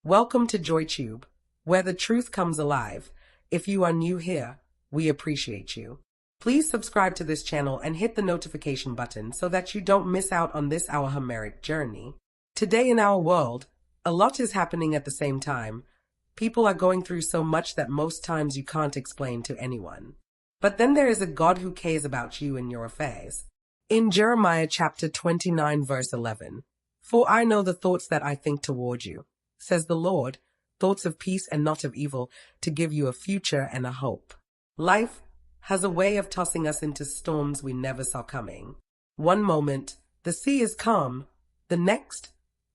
Welcome to JoyTube, where the truth comes alive. If you are new here, we appreciate you. Please subscribe to this channel and hit the notification button so that you don't miss out on this our Homeric journey. Today in our world, a lot is happening at the same time. People are going through so much that most times you can't explain to anyone. But then there is a God who cares about you and your affairs. In Jeremiah chapter 29 verse 11, "For I know the thoughts that I think toward you, says the Lord, thoughts of peace and not of evil, to give you a future and a hope." Life has a way of tossing us into storms we never saw coming. One moment, the sea is calm. The next,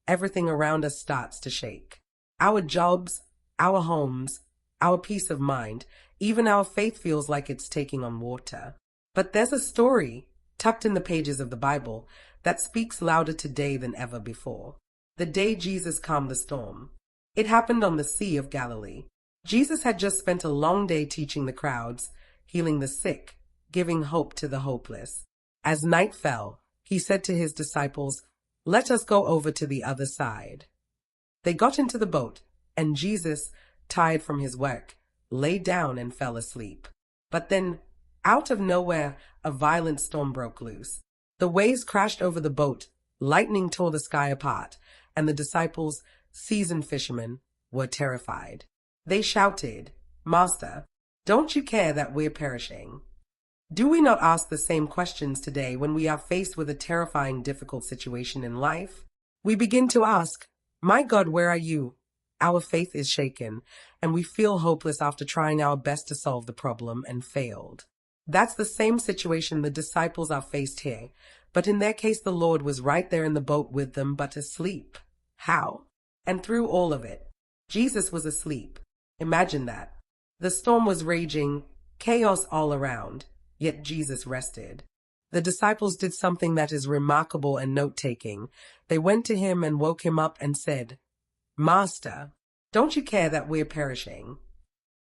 everything around us starts to shake. Our jobs, our homes, our peace of mind, even our faith feels like it's taking on water. But there's a story tucked in the pages of the Bible that speaks louder today than ever before. The day Jesus calmed the storm. It happened on the Sea of Galilee. Jesus had just spent a long day teaching the crowds, healing the sick, giving hope to the hopeless. As night fell, he said to his disciples, "Let us go over to the other side." They got into the boat, and Jesus, tired from his work, lay down and fell asleep. But then, out of nowhere, a violent storm broke loose. The waves crashed over the boat, lightning tore the sky apart, and the disciples, seasoned fishermen, were terrified. They shouted, "Master, don't you care that we're perishing?" Do we not ask the same questions today when we are faced with a terrifying, difficult situation in life? We begin to ask, "My God, where are you?" Our faith is shaken, and we feel hopeless after trying our best to solve the problem and failed. That's the same situation the disciples are faced here, but in their case the Lord was right there in the boat with them, but asleep. How? And through all of it, Jesus was asleep. Imagine that. The storm was raging, chaos all around, yet Jesus rested. The disciples did something that is remarkable and note-taking. They went to him and woke him up and said, "Master, don't you care that we're perishing?"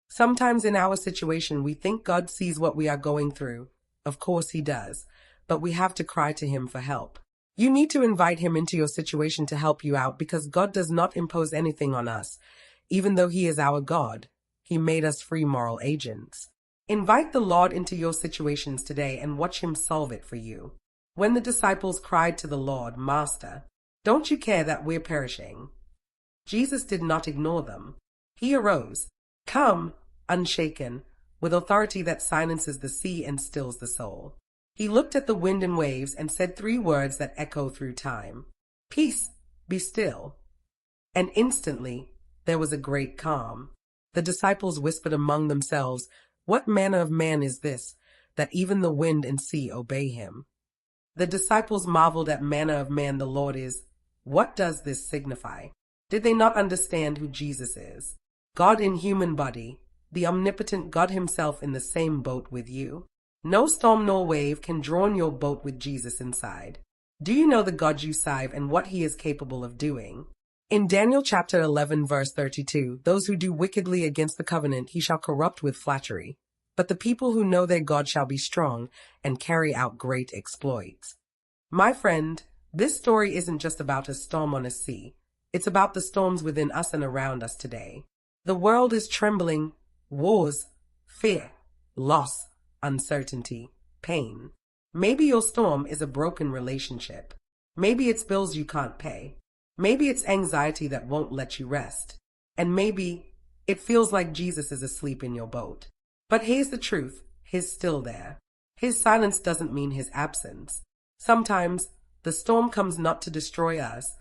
Sometimes in our situation we think God sees what we are going through. Of course he does, but we have to cry to him for help. You need to invite him into your situation to help you out, because God does not impose anything on us. Even though he is our God, he made us free moral agents. Invite the Lord into your situations today and watch him solve it for you. When the disciples cried to the Lord, "Master, don't you care that we're perishing?" Jesus did not ignore them. He arose, calm, unshaken, with authority that silences the sea and stills the soul. He looked at the wind and waves and said three words that echo through time: "Peace, be still." And instantly, there was a great calm. The disciples whispered among themselves, "What manner of man is this, that even the wind and sea obey him?" The disciples marveled at manner of man the Lord is. What does this signify? Did they not understand who Jesus is? God in human body, the omnipotent God himself in the same boat with you. No storm nor wave can drown your boat with Jesus inside. Do you know the God you serve and what he is capable of doing? In Daniel chapter 11 verse 32, "Those who do wickedly against the covenant he shall corrupt with flattery. But the people who know their God shall be strong and carry out great exploits." My friend, this story isn't just about a storm on a sea. It's about the storms within us and around us today. The world is trembling. Wars, fear, loss, uncertainty, pain. Maybe your storm is a broken relationship. Maybe it's bills you can't pay. Maybe it's anxiety that won't let you rest. And maybe it feels like Jesus is asleep in your boat. But here's the truth, he's still there. His silence doesn't mean his absence. Sometimes the storm comes not to destroy us,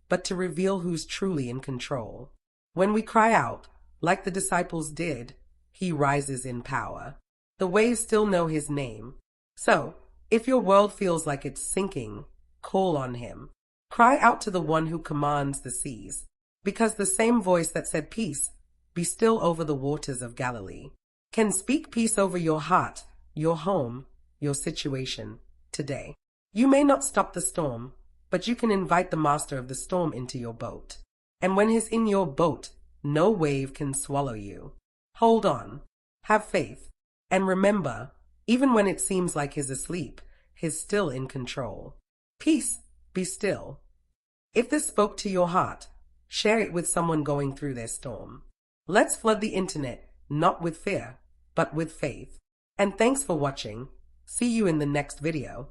but to reveal who's truly in control. When we cry out, like the disciples did, he rises in power. The waves still know his name. So, if your world feels like it's sinking, call on him. Cry out to the one who commands the seas, because the same voice that said peace, be still over the waters of Galilee, can speak peace over your heart, your home, your situation today. You may not stop the storm, but you can invite the master of the storm into your boat. And when he's in your boat, no wave can swallow you. Hold on, have faith, and remember, even when it seems like he's asleep, he's still in control. Peace, be still. If this spoke to your heart, Share it with someone going through their storm. Let's flood the internet, not with fear, but with faith. And thanks for watching. See you in the next video.